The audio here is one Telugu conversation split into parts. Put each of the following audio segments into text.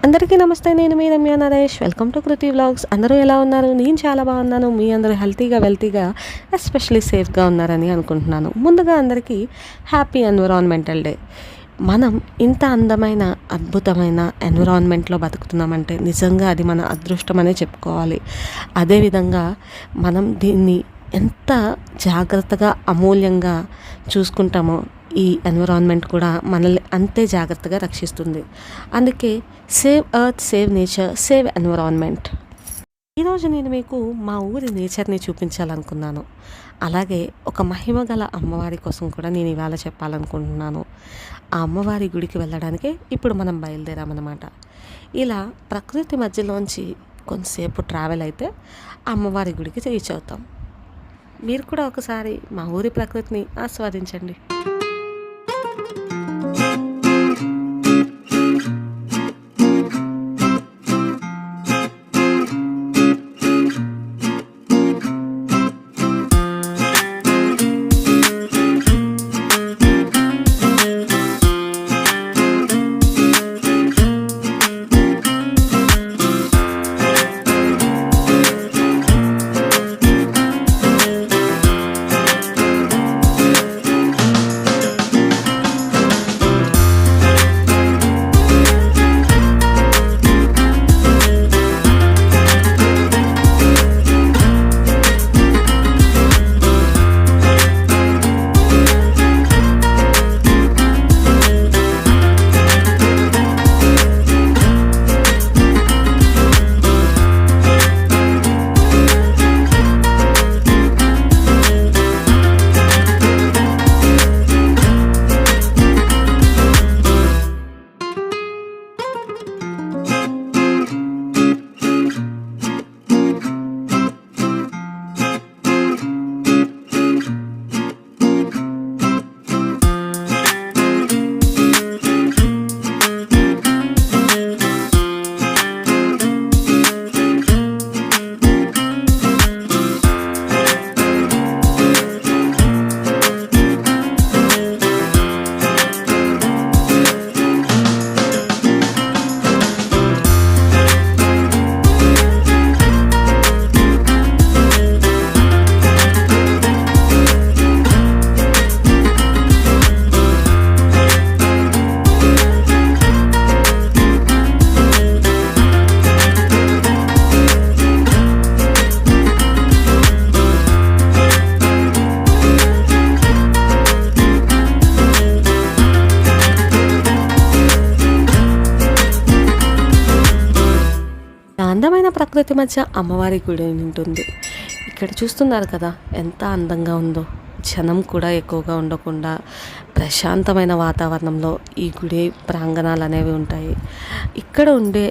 అందరికీ నమస్తే. నేను మీ Ramya Naresh. Welcome to Kriti vlogs. అందరూ ఎలా ఉన్నారు? నేను చాలా బాగున్నాను. మీ అందరూ హెల్తీగా వెల్తీగా ఎస్పెషల్లీ సేఫ్గా ఉన్నారని అనుకుంటున్నాను. ముందుగా అందరికీ హ్యాపీ ఎన్విరాన్మెంటల్ డే. మనం ఇంత అందమైన అద్భుతమైన ఎన్విరాన్మెంట్లో బతుకుతున్నామంటే నిజంగా అది మన అదృష్టం అనే చెప్పుకోవాలి. అదేవిధంగా మనం దీన్ని ఎంత జాగ్రత్తగా అమూల్యంగా చూసుకుంటామో ఈ ఎన్విరాన్మెంట్ కూడా మనల్ని అంతే జాగ్రత్తగా రక్షిస్తుంది. అందుకే save earth, save nature, save environment. ఈరోజు నేను మీకు మా ఊరి నేచర్ని చూపించాలనుకున్నాను. అలాగే ఒక మహిమ గల అమ్మవారి కోసం కూడా నేను ఇవాళ చెప్పాలనుకుంటున్నాను. ఆ అమ్మవారి గుడికి వెళ్ళడానికే ఇప్పుడు మనం బయలుదేరామన్నమాట. ఇలా ప్రకృతి మధ్యలోంచి కొంతసేపు ట్రావెల్ అయితే అమ్మవారి గుడికి రీచ్ అవుతాం. మీరు కూడా ఒకసారి మా ఊరి ప్రకృతిని ఆస్వాదించండి. అందమైన ప్రకృతి మధ్య అమ్మవారి గుడి ఉంటుంది. ఇక్కడ చూస్తున్నారు కదా ఎంత అందంగా ఉందో. జనం కూడా ఎక్కువగా ఉండకుండా ప్రశాంతమైన వాతావరణంలో ఈ గుడి ప్రాంగణాలు అనేవి ఉంటాయి. ఇక్కడ ఉండే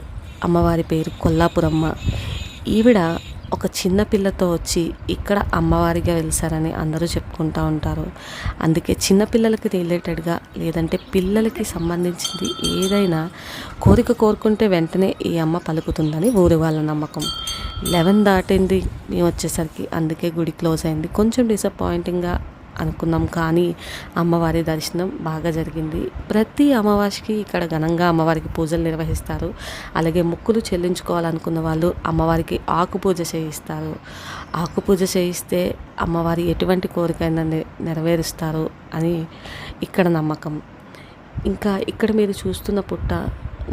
అమ్మవారి పేరు కొల్లాపురమ్మ. ఈవిడ ఒక చిన్న పిల్లతో వచ్చి ఇక్కడ అమ్మవారిగా వెలిసారని అందరూ చెప్పుకుంటూ ఉంటారు. అందుకే చిన్నపిల్లలకి రిలేటెడ్గా లేదంటే పిల్లలకి సంబంధించింది ఏదైనా కోరిక కోరుకుంటే వెంటనే ఈ అమ్మ పలుకుతుందని ఊరి వాళ్ళ నమ్మకం. 11 దాటింది మేము వచ్చేసరికి, అందుకే గుడి క్లోజ్ అయింది. కొంచెం డిసప్పాయింటింగ్గా అనుకున్నాం, కానీ అమ్మవారి దర్శనం బాగా జరిగింది. ప్రతి అమావాస్యకి ఇక్కడ ఘనంగా అమ్మవారికి పూజలు నిర్వహిస్తారు. అలాగే మొక్కులు చెల్లించుకోవాలనుకున్న వాళ్ళు అమ్మవారికి ఆకు పూజ చేయిస్తారు. ఆకు పూజ చేయిస్తే అమ్మవారి ఎటువంటి కోరికైనా నెరవేరుస్తారు అని ఇక్కడ నమ్మకం. ఇంకా ఇక్కడ మీరు చూస్తున్న పుట్ట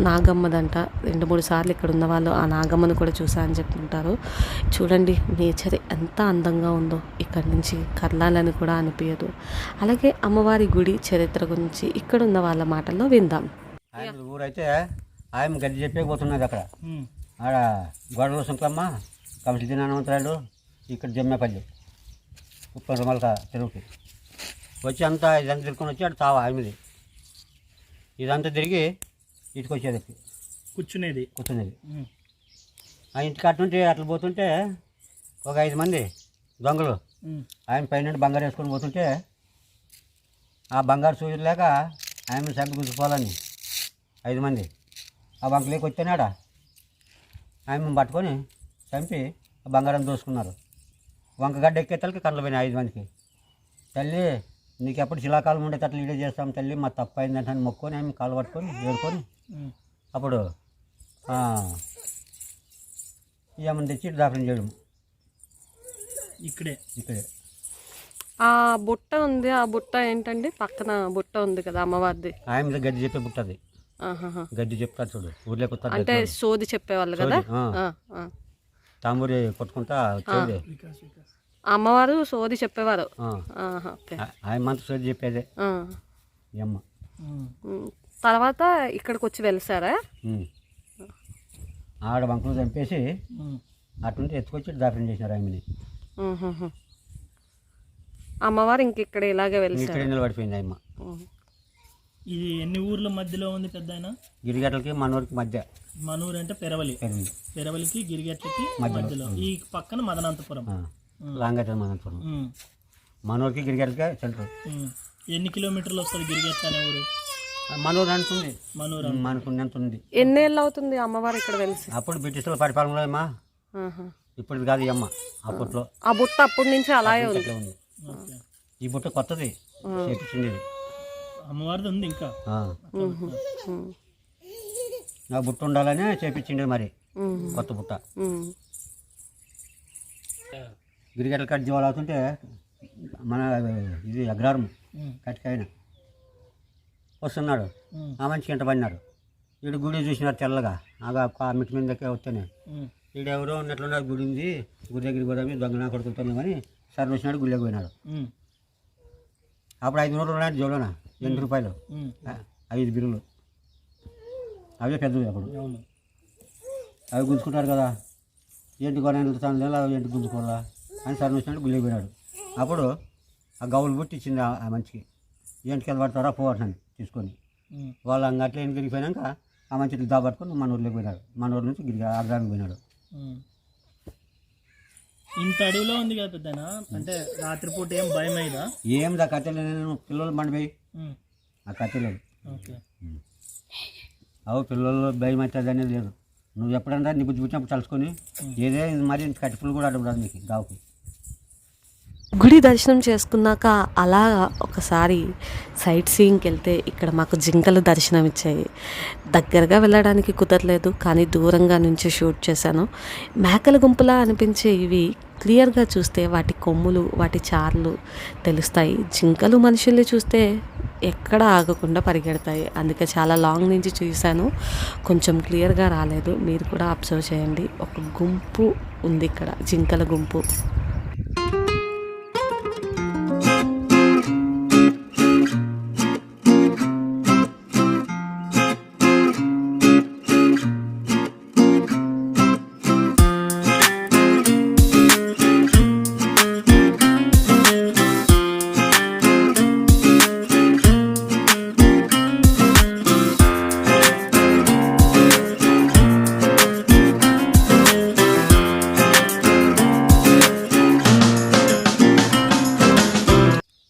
నాగమ్మదంట. 2-3 సార్లు ఇక్కడ ఉన్న వాళ్ళు ఆ నాగమ్మను కూడా చూసా అని చెప్తుంటారు. చూడండి నేచర్ ఎంత అందంగా ఉందో. ఇక్కడ నుంచి కర్లాలని కూడా అనిపించదు. అలాగే అమ్మవారి గుడి చరిత్ర గురించి ఇక్కడ ఉన్న వాళ్ళ మాటల్లో విందాం. ఊరైతే ఆయన గడ్డి చెప్పేపోతున్నది. అక్కడ ఆడ గొడవలు సుంకమ్మ కమిటీ దినానంతరాలు ఇక్కడ జమ్మేపల్లి ఉప్పమలక చెరువుకి వచ్చి అంతా ఇదంతా తిరుకొని వచ్చి అక్కడ తావా ఆమెది ఇదంతా తిరిగి ఇటుకు వచ్చేది కూర్చునేది. ఆ ఇంటి కట్ట నుండి అట్లా పోతుంటే ఒక 5 మంది దొంగలు ఆయన పైన బంగారు వేసుకొని పోతుంటే ఆ బంగారు సూర్యుడు లేక ఆయన చంపి గుంజుకోవాలని 5 మంది ఆ బంకలేకి వచ్చానాడ ఆయన పట్టుకొని చంపి ఆ బంగారం దోసుకున్నారు. వంకగడ్డ ఎక్కేతలకి కళ్ళు పోయినాయి 5 మందికి. తల్లి నీకు ఎప్పుడు శిలాకాలం ఉండేటట్లు వీడియో చేస్తాం తల్లి, మా తప్పు అయిందంటే మొక్కుని ఆమె కాలు పట్టుకొని ఏడుకొని అప్పుడు ఈ అమ్మని తెచ్చి దాపనం చేయడం ఇక్కడే. ఆ బుట్ట ఉంది, ఆ బుట్ట ఏంటండి? పక్కన బుట్ట ఉంది కదా అమ్మవారిది. ఆయన గడ్డి చెప్పే బుట్టది. గడ్డి చెప్తారు చూడు, ఊర్లో కొత్త అంటే సోది చెప్పేవాళ్ళు కదా. తాంబూరి కొట్టుకుంటా వచ్చేది. అమ్మవారు సోది చెప్పేవారు. ఆయన మంత్రి సోది చెప్పేదే ఈ అమ్మ. తర్వాత ఇక్కడికి వచ్చి వెళ్తారా? ఆడ బంకులు చంపేసి అటుంటే ఎత్తుకొచ్చి దాపనం చేసినారు ఆమెని. అమ్మవారు ఇంక ఇక్కడ ఇలాగే వెళ్తారు. ఇక్కడ నిలబడిపోయింది అమ్మ. ఇది ఎన్ని ఊర్ల మధ్యలో ఉంది పెద్ద ఆయన? గిరిగట్లకి మనూరికి మధ్య. మనూరు అంటే పెరవలికి గిరిగట్లకి మధ్యలో. ఈ పక్కన మదనంతపురం, లాంగట్ల మదనంతపురం. మనూరికి గిరిగట్లకి సెంటర్. ఎన్ని కిలోమీటర్లు వస్తుంది గిరిగట్ల అనే ఊరు? మనూరు అంటుంది. మనకున్నంత ఉంది. ఎన్నేళ్ళు అవుతుంది అమ్మవారు ఇక్కడ వెలిసి? అప్పుడు బ్రిటిష్ల పరిపాలనలో అమ్మా, ఇప్పుడు కాదు ఈ అమ్మ. అప్పట్లో ఆ బుట్ట అప్పటి నుంచి అలాగే ఉంది. ఈ బుట్ట కొత్తది చేపించింది. అమ్మవారిది ఉంది ఇంకా. ఆ బుట్ట ఉండాలనే చేపించింది మరి, కొత్త బుట్ట. గిరిగట్ల కట్ జీవాలు అవుతుంటే మన ఇది అగ్రహారం కట్టికైనా వస్తున్నాడు. ఆ మనిషికి ఎంట పడినారు. వీడు గుడి చూసినారు తెల్లగా, ఆ మిట్టి మీదకే వస్తేనే వీడు ఎవరో ఉన్నట్లున్నారు. గుడి ఉంది, గుడి దగ్గరికి పోదామి దొంగ కొడుకుతాను కానీ సార్ వచ్చినాడు, గుడిలోకి పోయినాడు. అప్పుడు 5 నోట్లు ఉన్నాడు జోలోన, 8 రూపాయలు, 5 బిరులు. అవే పెద్దవి అప్పుడు. అవి గుంజుకుంటారు కదా, ఏంటి కొనాలి లేదా ఏంటి గుంజుకోవాలా అని సార్ వచ్చినాడు, గుడిలోకి పోయినాడు. అప్పుడు ఆ గౌలు బుట్టి ఇచ్చింది ఆ మంచికి. ఏంటికి వెళ్ళి పడతారా పోవటాన్ని తీసుకొని వాళ్ళు అట్లా ఏం తిరిగిపోయినాక ఆ మంచి దాబట్టుకొని మన ఊర్లోకి పోయినాడు. మన ఊరి నుంచి అగ్రానికి పోయినాడు. ఇంత అడవిలో ఉంది కదా పెద్దనా, అంటే రాత్రిపూట ఏం భయం అయిందా? ఏం దా కట్టెలు, నేను పిల్లలు మండిపోయి ఆ కట్టెలేదు. అవు పిల్లలు భయం అవుతుంది అనేది లేదు. నువ్వు ఎప్పుడన్నా నీ బుద్ధి పుట్టినప్పుడు తలుచుకొని ఏదే మరి కట్టెలు కూడా అడ్డం రాదు నీకు గావుకు. గుడి దర్శనం చేసుకున్నాక అలా ఒకసారి సైట్ సీయింగ్కి వెళ్తే ఇక్కడ మాకు జింకలు దర్శనం ఇచ్చాయి. దగ్గరగా వెళ్ళడానికి కుదరలేదు, కానీ దూరంగా నుంచి షూట్ చేశాను. మేకల గుంపులా అనిపించే ఇవి క్లియర్గా చూస్తే వాటి కొమ్ములు, వాటి చార్లు తెలుస్తాయి. జింకలు మనుషుల్ని చూస్తే ఎక్కడ ఆగకుండా పరిగెడతాయి. అందుకే చాలా లాంగ్ నుంచి చూశాను, కొంచెం క్లియర్గా రాలేదు. మీరు కూడా అబ్జర్వ్ చేయండి. ఒక గుంపు ఉంది ఇక్కడ, జింకల గుంపు.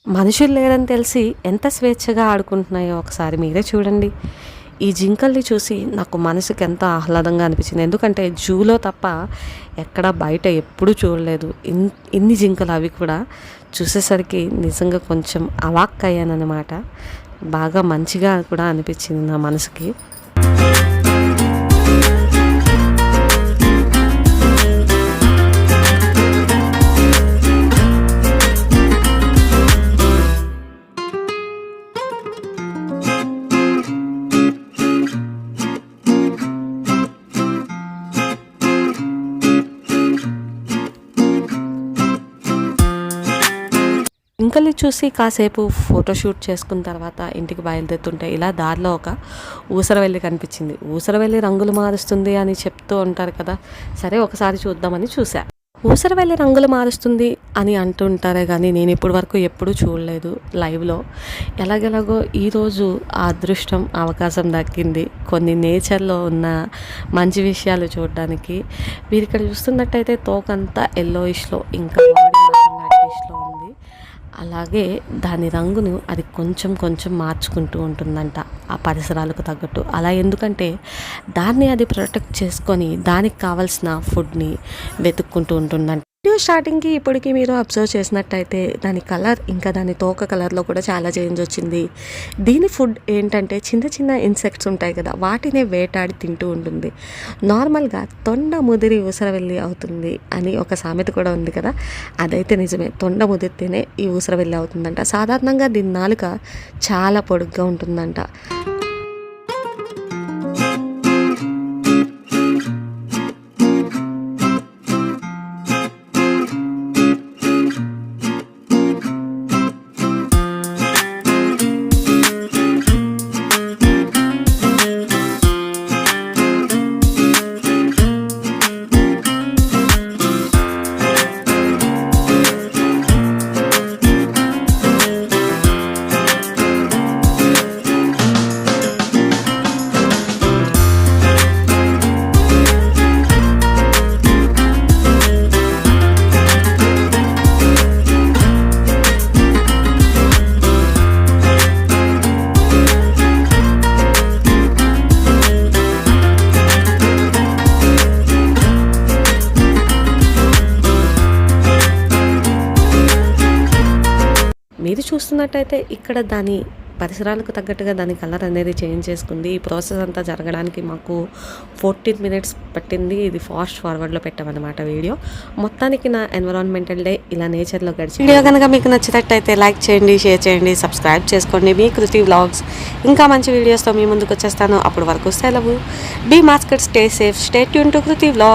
మనుషులు లేరని తెలిసి ఎంత స్వేచ్ఛగా ఆడుకుంటున్నాయో ఒకసారి మీరే చూడండి. ఈ జింకల్ని చూసి నాకు మనసుకి ఎంత ఆహ్లాదంగా అనిపించింది. ఎందుకంటే జూలో తప్ప ఎక్కడ బయట ఎప్పుడూ చూడలేదు ఇన్ని జింకలు. అవి కూడా చూసేసరికి నిజంగా కొంచెం అవాక్కయ్యానమాట. బాగా మంచిగా కూడా అనిపించింది నా మనసుకి. జింకల్ని చూసి కాసేపు ఫోటోషూట్ చేసుకున్న తర్వాత ఇంటికి బయలుదేరుతుంటే ఇలా దారిలో ఒక ఊసరవెల్లి కనిపించింది. ఊసరవెల్లి రంగులు మారుస్తుంది అని చెప్తూ ఉంటారు కదా, సరే ఒకసారి చూద్దామని చూసా. ఊసరవెల్లి రంగులు మారుస్తుంది అని అంటుంటారే కానీ నేను ఇప్పటి వరకు ఎప్పుడూ చూడలేదు లైవ్లో. ఎలాగెలాగో ఈరోజు ఆ అదృష్టం, అవకాశం దక్కింది కొన్ని నేచర్లో ఉన్న మంచి విషయాలు చూడడానికి. మీరు ఇక్కడ చూస్తున్నట్టయితే తోకంతా ఎల్లోయిష్లో, ఇంకా బాడీ మాత్రం రెడ్డిష్లో ఉంది. అలాగే దాని రంగును అది కొంచెం కొంచెం మార్చుకుంటూ ఉంటుందంట ఆ పరిసరాలకు తగ్గట్టు. అలా ఎందుకంటే దాన్ని అది ప్రొటెక్ట్ చేసుకొని దానికి కావాల్సిన ఫుడ్ని వెతుక్కుంటూ ఉంటుందంట. వీడియో స్టార్టింగ్కి ఇప్పటికి మీరు అబ్జర్వ్ చేసినట్టయితే దాని కలర్ ఇంకా దాని తోక కలర్లో కూడా చాలా చేంజ్ వచ్చింది. దీని ఫుడ్ ఏంటంటే చిన్న చిన్న ఇన్సెక్ట్స్ ఉంటాయి కదా, వాటినే వేటాడి తింటూ ఉంటుంది. నార్మల్గా తొండ ముదిరి ఊసరవెల్లి అవుతుంది అని ఒక సామెత కూడా ఉంది కదా, అదైతే నిజమే. తొండ ముదిరితేనే ఈ ఊసరవెల్లి అవుతుందంట. సాధారణంగా దీని నాలుక చాలా పొడుగ్గా ఉంటుందంట. మీరు చూస్తున్నట్టయితే ఇక్కడ దాని పరిసరాలకు తగ్గట్టుగా దాని కలర్ అనేది చేంజ్ చేసుకుంది. ఈ ప్రాసెస్ అంతా జరగడానికి మాకు 14 మినిట్స్ పట్టింది. ఇది ఫాస్ట్ ఫార్వర్డ్లో పెట్టామన్నమాట వీడియో. మొత్తానికి నా ఎన్విరాన్మెంటల్ డే ఇలా నేచర్లో గడిచి. వీడియో కనుక మీకు నచ్చినట్టయితే లైక్ చేయండి, షేర్ చేయండి, సబ్స్క్రైబ్ చేసుకోండి. మీ కృతి వ్లాగ్స్ ఇంకా మంచి వీడియోస్తో మీ ముందుకు వచ్చేస్తాను. అప్పటి వరకు సెలవు. Be masked, stay safe, stay tuned to Kriti vlog.